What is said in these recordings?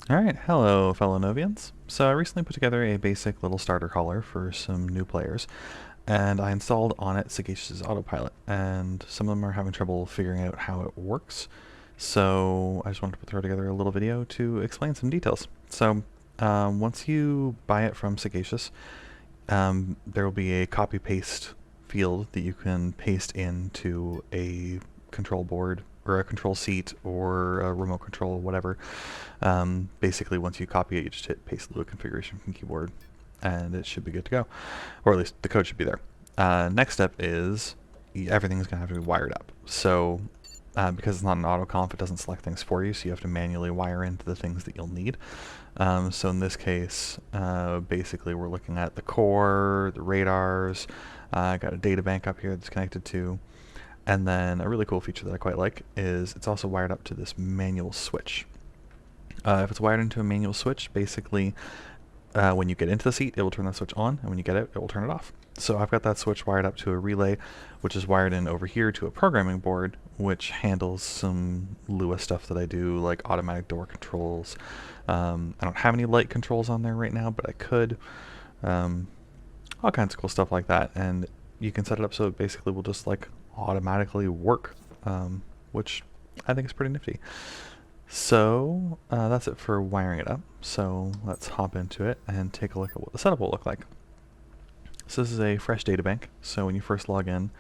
Alright, hello fellow Novians. So I recently put together a basic little starter collar for some new players, and I installed on it Sagacious Autopilot, and some of them are having trouble figuring out how it works. So I just wanted to throw together a little video to explain some details. So once you buy it from Sagacious, there will be a copy-paste field that you can paste into a control board or a control seat or a remote control, whatever. Basically, once you copy it, you just hit paste Lua configuration from keyboard, and it should be good to go, or at least the code should be there. Next step is everything's going to have to be wired up. So because it's not an auto-conf, it doesn't select things for you, so you have to manually wire into the things that you'll need. So in this case, basically we're looking at the core, the radars, I got a data bank up here that's connected to, and then a really cool feature that I quite like is it's also wired up to this manual switch. If it's wired into a manual switch, basically when you get into the seat, it will turn that switch on, and when you get out, it will turn it off. So I've got that switch wired up to a relay, which is wired in over here to a programming board, which handles some Lua stuff that I do, like automatic door controls. I don't have any light controls on there right now, but I could. All kinds of cool stuff like that, and you can set it up so it basically will just like automatically work, which I think is pretty nifty. So that's it for wiring it up. So let's hop into it and take a look at what the setup will look like. So this is a fresh data bank. So when you first log in,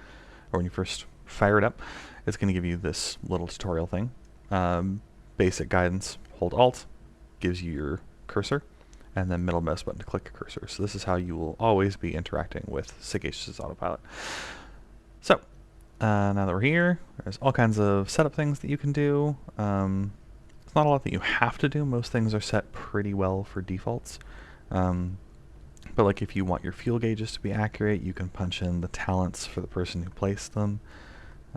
or when you first fire it up, it's going to give you this little tutorial thing. Basic guidance, hold Alt, gives you your cursor, and then middle mouse button to click a cursor. So this is how you will always be interacting with Sagacious Autopilot. So now that we're here, there's all kinds of setup things that you can do. It's not a lot that you have to do. Most things are set pretty well for defaults. But like if you want your fuel gauges to be accurate, you can punch in the talents for the person who placed them,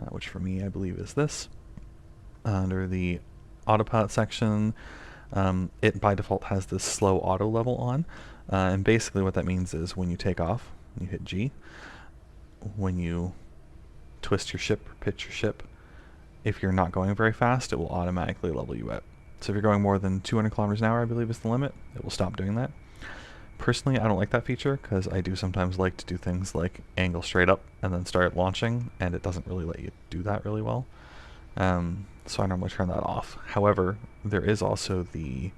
which for me I believe is this. Under the autopilot section, it by default has this slow auto level on, and basically what that means is when you take off, you hit G. When you twist your ship or pitch your ship, if you're not going very fast, it will automatically level you out. So if you're going more than 200 kilometers an hour, I believe is the limit, it will stop doing that. Personally, I don't like that feature because I do sometimes like to do things like angle straight up and then start launching, and it doesn't really let you do that really well. So I normally turn that off. However, there is also the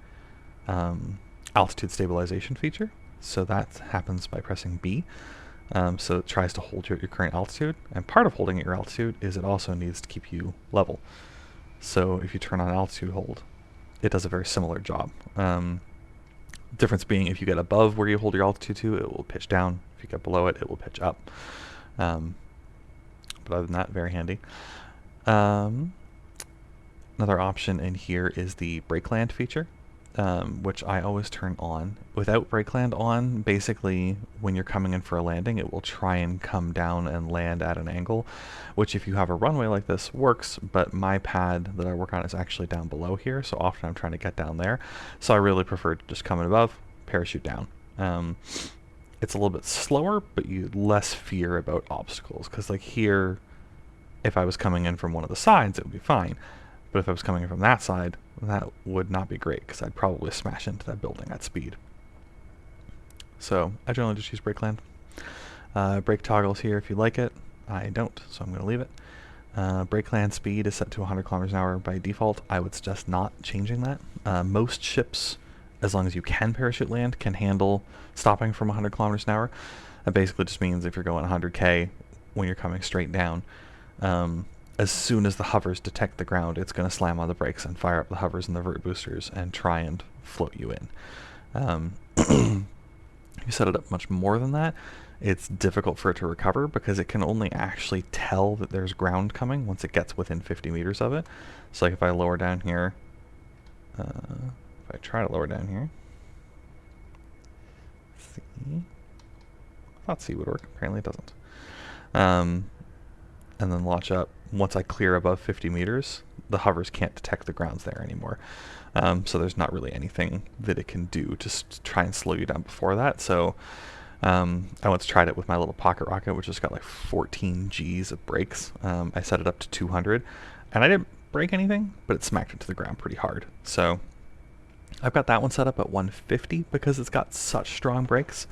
altitude stabilization feature. So that happens by pressing B. So it tries to hold you at your current altitude, and part of holding at your altitude is it also needs to keep you level. So if you turn on altitude hold, it does a very similar job. Difference being if you get above where you hold your altitude to, it will pitch down. If you get below it, it will pitch up. But other than that, very handy. Another option in here is the brake land feature, which I always turn on. Without brake land on, basically when you're coming in for a landing, it will try and come down and land at an angle, which if you have a runway like this works, but my pad that I work on is actually down below here, so often I'm trying to get down there. So I really prefer to just come in above, parachute down. It's a little bit slower, but you less fear about obstacles, because like here, if I was coming in from one of the sides, it would be fine. But if I was coming in from that side, that would not be great, because I'd probably smash into that building at speed. So I generally just use brake land. Brake toggles here if you like it. I don't, so I'm going to leave it. Brake land speed is set to 100 kilometers an hour by default. I would suggest not changing that. Most ships, as long as you can parachute land, can handle stopping from 100 kilometers an hour. That basically just means if you're going 100k when you're coming straight down, as soon as the hovers detect the ground, it's going to slam on the brakes and fire up the hovers and the vert boosters and try and float you in. If you set it up much more than that, it's difficult for it to recover because it can only actually tell that there's ground coming once it gets within 50 meters of it. So like if I lower down here, if I try to lower down here, C, I thought C would work, apparently it doesn't. And then launch up. Once I clear above 50 meters, the hovers can't detect the grounds there anymore. So there's not really anything that it can do to try and slow you down before that. So I once tried it with my little pocket rocket, which has got like 14 Gs of brakes. I set it up to 200, and I didn't break anything, but it smacked it to the ground pretty hard. So I've got that one set up at 150 because it's got such strong brakes,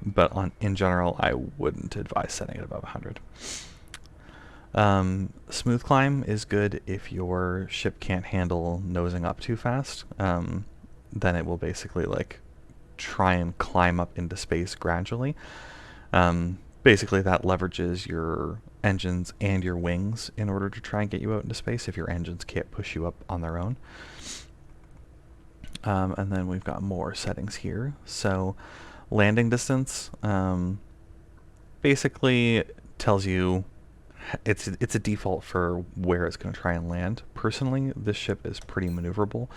but in general, I wouldn't advise setting it above 100. Smooth climb is good if your ship can't handle nosing up too fast. Then it will basically like try and climb up into space gradually. Basically that leverages your engines and your wings in order to try and get you out into space if your engines can't push you up on their own. And then we've got more settings here. So landing distance basically tells you it's a default for where it's going to try and land. Personally, this ship is pretty maneuverable,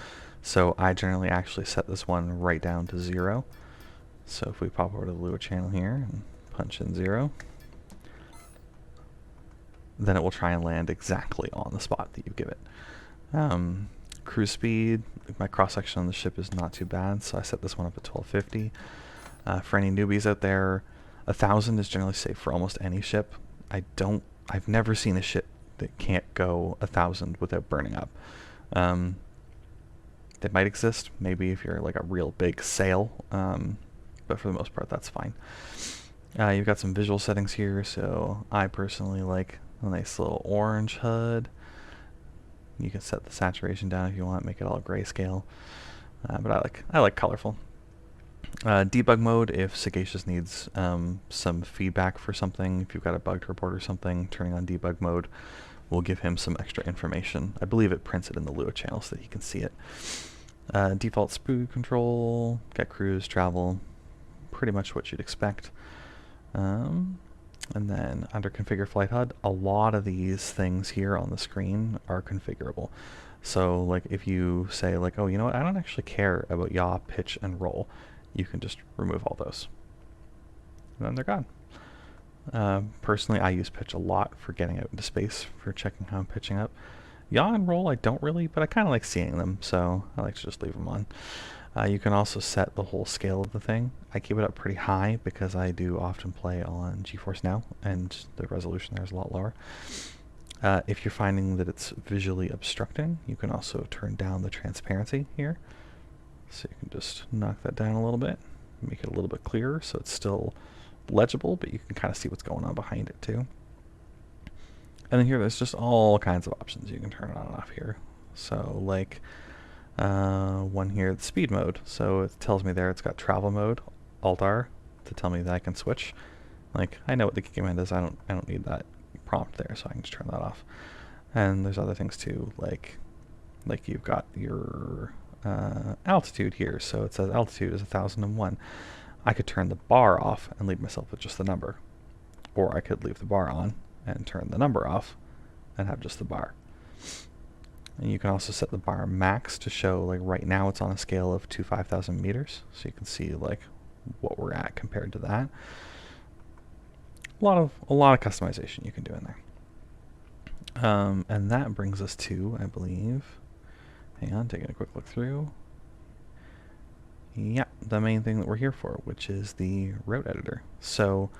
so I generally actually set this one right down to 0. So if we pop over to the Lua channel here and punch in 0, then it will try and land exactly on the spot that you give it. Cruise speed, my cross-section on the ship is not too bad, so I set this one up at 1250. For any newbies out there, 1000 is generally safe for almost any ship. I've never seen a ship that can't go 1000 without burning up. They might exist, maybe if you're like a real big sail, but for the most part that's fine. You've got some visual settings here, so I personally like a nice little orange HUD. You can set the saturation down if you want, make it all grayscale, but I like colorful. Debug mode, if Sagacious needs some feedback for something, if you've got a bug to report or something, turning on debug mode will give him some extra information. I believe it prints it in the Lua channel so that he can see it. Default speed control, get cruise, travel, pretty much what you'd expect. And then under configure flight HUD, a lot of these things here on the screen are configurable. So like if you say like, oh, you know what, I don't actually care about yaw, pitch, and roll, you can just remove all those. And then they're gone. Personally, I use pitch a lot for getting out into space, for checking how I'm pitching up. Yaw and roll I don't really, but I kind of like seeing them, so I like to just leave them on. You can also set the whole scale of the thing. I keep it up pretty high because I do often play on GeForce Now, and the resolution there is a lot lower. If you're finding that it's visually obstructing, you can also turn down the transparency here. So you can just knock that down a little bit, make it a little bit clearer so it's still legible, but you can kind of see what's going on behind it too. And then here there's just all kinds of options you can turn on and off here. So like one here, the speed mode. So it tells me there it's got travel mode, Alt-R, to tell me that I can switch. Like I know what the key command is, I don't need that prompt there, so I can just turn that off. And there's other things too, like you've got your altitude here. So it says altitude is 1001. I could turn the bar off and leave myself with just the number, or I could leave the bar on and turn the number off and have just the bar. And you can also set the bar max to show, like right now it's on a scale of 5,000 meters, so you can see like what we're at compared to that. A lot of customization you can do in there. And that brings us to, I believe, hang on, taking a quick look through. Yeah, the main thing that we're here for, which is the route editor. So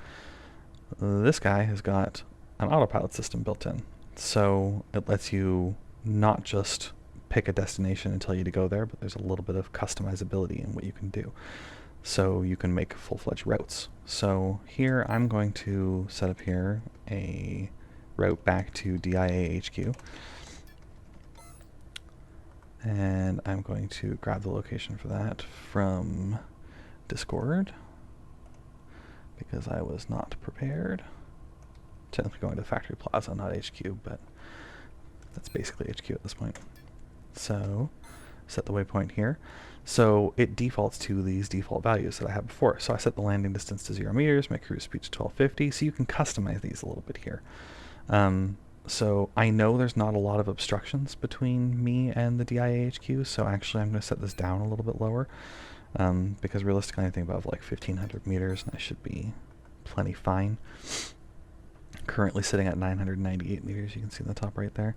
this guy has got an autopilot system built in. So it lets you not just pick a destination and tell you to go there, but there's a little bit of customizability in what you can do. So you can make full-fledged routes. So here I'm going to set up here a route back to DIA HQ. And I'm going to grab the location for that from Discord because I was not prepared. Technically going to the factory plaza, not HQ, but that's basically HQ at this point. So set the waypoint here. So it defaults to these default values that I had before. So I set the landing distance to 0 meters, my cruise speed to 1250, so you can customize these a little bit here. So I know there's not a lot of obstructions between me and the DIA HQ, so actually I'm going to set this down a little bit lower, because realistically I think above like 1500 meters and I should be plenty fine. Currently sitting at 998 meters, you can see in the top right there.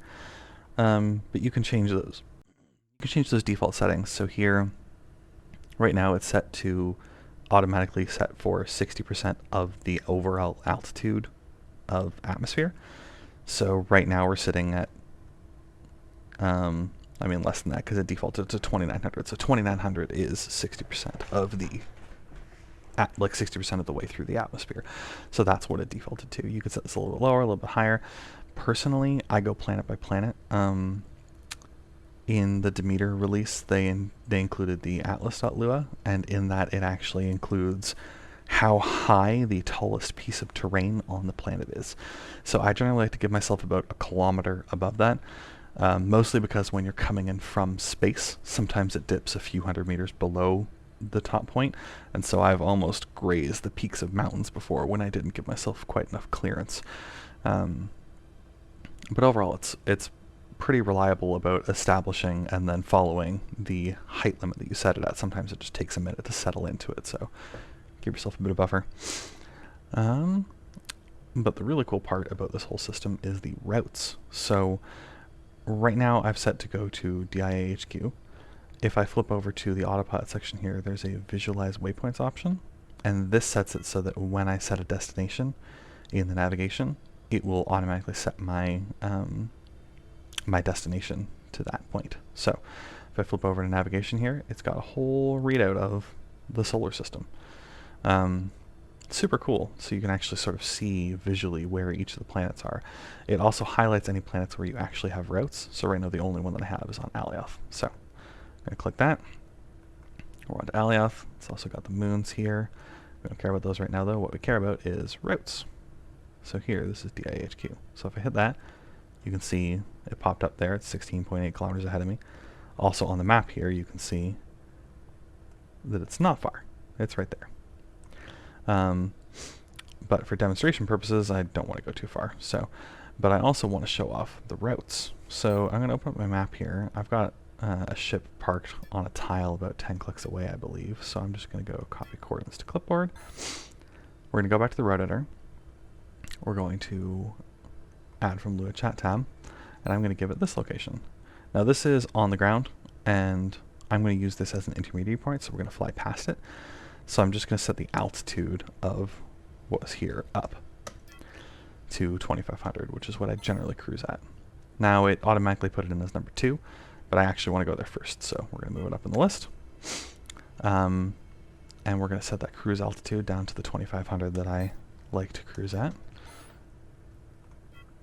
But you can change those. You can change those default settings. So here, right now it's set to automatically set for 60% of the overall altitude of atmosphere. So right now we're sitting at I mean less than that because it defaulted to 2900. So 2900 is 60% of the, like 60% of the way through the atmosphere. So that's what it defaulted to. You could set this a little bit lower, a little bit higher. Personally, I go planet by planet. In the Demeter release, they included the atlas.lua, and in that it actually includes how high the tallest piece of terrain on the planet is. So I generally like to give myself about a kilometer above that, mostly because when you're coming in from space, sometimes it dips a few hundred meters below the top point, and so I've almost grazed the peaks of mountains before when I didn't give myself quite enough clearance. But overall, it's pretty reliable about establishing and then following the height limit that you set it at. Sometimes it just takes a minute to settle into it, so give yourself a bit of buffer. But the really cool part about this whole system is the routes. So right now I've set to go to DIA HQ. If I flip over to the Autopilot section here, there's a Visualize Waypoints option, and this sets it so that when I set a destination in the navigation, it will automatically set my my destination to that point. So if I flip over to navigation here, it's got a whole readout of the solar system. Super cool, so you can actually sort of see visually where each of the planets are. It also highlights any planets where you actually have routes. So right now the only one that I have is on Alioth. So I'm going to click that. We're on to Alioth. It's also got the moons here. We don't care about those right now though. What we care about is routes. So here, this is DIHQ. So if I hit that, you can see it popped up there. It's 16.8 kilometers ahead of me. Also on the map here, you can see that it's not far. It's right there. But for demonstration purposes, I don't want to go too far. But I also want to show off the routes. So I'm going to open up my map here. I've got a ship parked on a tile about 10 clicks away, I believe. So I'm just going to go copy coordinates to clipboard. We're going to go back to the route editor. We're going to add from Lua chat tab, and I'm going to give it this location. Now this is on the ground, and I'm going to use this as an intermediate point, so we're going to fly past it. So I'm just going to set the altitude of what was here up to 2500, which is what I generally cruise at. Now it automatically put it in as number 2, but I actually want to go there first, so we're going to move it up in the list. And we're going to set that cruise altitude down to the 2500 that I like to cruise at.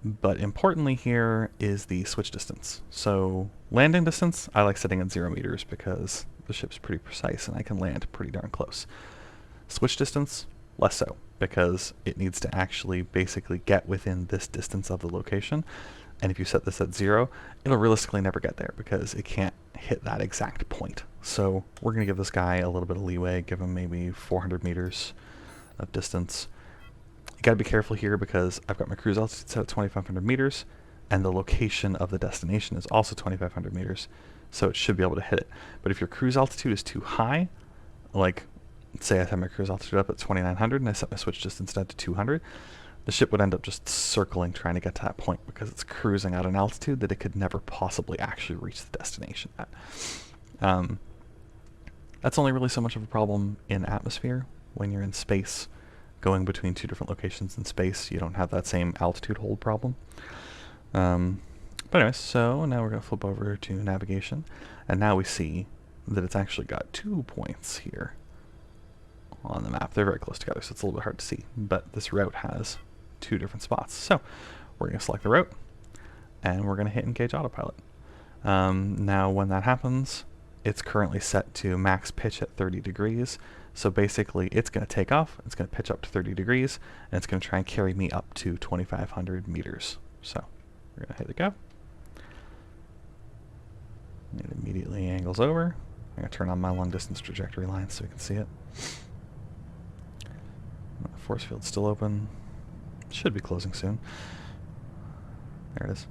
But importantly here is the switch distance. So landing distance, I like setting at 0 meters because the ship's pretty precise and I can land pretty darn close. Switch distance, less so, because it needs to actually basically get within this distance of the location. And if you set this at 0, it'll realistically never get there because it can't hit that exact point. So we're going to give this guy a little bit of leeway, give him maybe 400 meters of distance. You got to be careful here because I've got my cruise altitude set at 2,500 meters, and the location of the destination is also 2,500 meters, so it should be able to hit it. But if your cruise altitude is too high, like say I have my cruise altitude up at 2,900 and I set my switch distance down to 200, the ship would end up just circling trying to get to that point because it's cruising at an altitude that it could never possibly actually reach the destination at. That's only really so much of a problem in atmosphere. When you're in space, going between two different locations in space, you don't have that same altitude hold problem. But anyways, so now we're going to flip over to navigation, and now we see that it's actually got 2 points here on the map. They're very close together, so it's a little bit hard to see, but this route has 2 different spots. So we're going to select the route, and we're going to hit engage autopilot. Now when that happens, it's currently set to max pitch at 30 degrees. So basically it's going to take off, it's going to pitch up to 30 degrees, and it's going to try and carry me up to 2,500 meters. So we're going to hit the go. And it immediately angles over. I'm going to turn on my long distance trajectory line so we can see it. The force field's still open. Should be closing soon. There it is.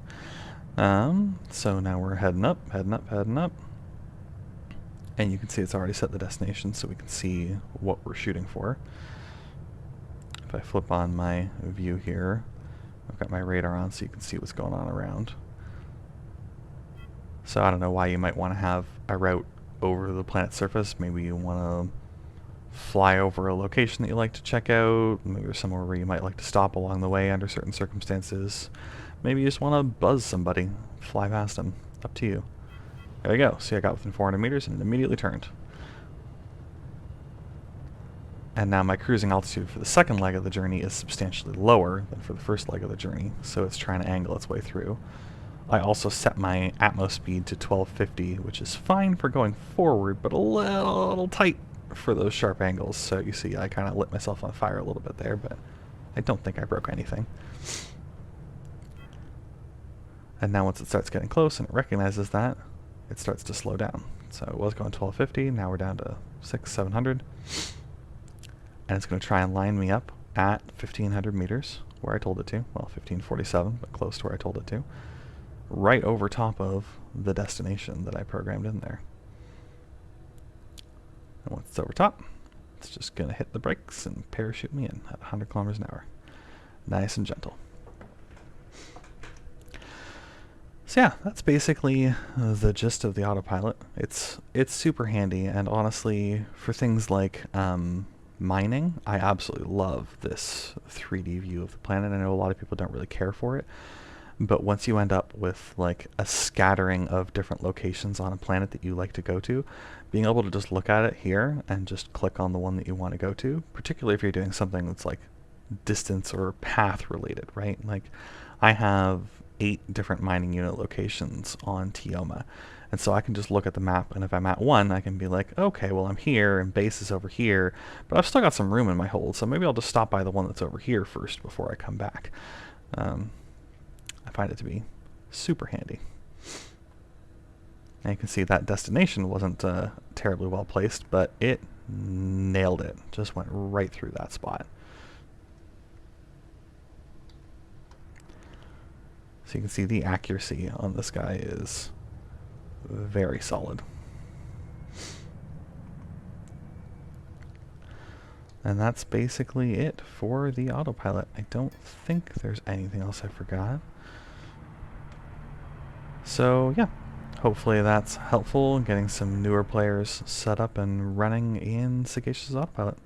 So now we're heading up, heading up, heading up. And you can see it's already set the destination so we can see what we're shooting for. If I flip on my view here, I've got my radar on so you can see what's going on around. So I don't know why you might want to have a route over the planet's surface. Maybe you want to fly over a location that you like to check out. Maybe there's somewhere where you might like to stop along the way under certain circumstances. Maybe you just want to buzz somebody, fly past them. Up to you. There we go. See, I got within 400 meters and it immediately turned. And now my cruising altitude for the second leg of the journey is substantially lower than for the first leg of the journey, so it's trying to angle its way through. I also set my Atmos speed to 1250, which is fine for going forward, but a little tight for those sharp angles. So you see I kind of lit myself on fire a little bit there, but I don't think I broke anything. And now once it starts getting close and it recognizes that, it starts to slow down. So it was going 1250, now we're down to 700. And it's going to try and line me up at 1500 meters, where I told it to. Well, 1547, but close to where I told it to. Right over top of the destination that I programmed in there. And once it's over top, it's just going to hit the brakes and parachute me in at 100 kilometers an hour. Nice and gentle. So yeah, that's basically the gist of the autopilot. It's super handy, and honestly, for things like mining, I absolutely love this 3D view of the planet. I know a lot of people don't really care for it, but once you end up with like a scattering of different locations on a planet that you like to go to, being able to just look at it here and just click on the one that you want to go to, particularly if you're doing something that's like distance or path related, right? Like I have 8 different mining unit locations on Tioma. And so I can just look at the map, and if I'm at one, I can be like, okay, well I'm here, and base is over here, but I've still got some room in my hold, so maybe I'll just stop by the one that's over here first before I come back. I find it to be super handy. And you can see that destination wasn't terribly well placed, but it nailed it. Just went right through that spot. So you can see the accuracy on this guy is very solid. And that's basically it for the autopilot. I don't think there's anything else I forgot. So yeah, hopefully that's helpful in getting some newer players set up and running in Sagacious Autopilot.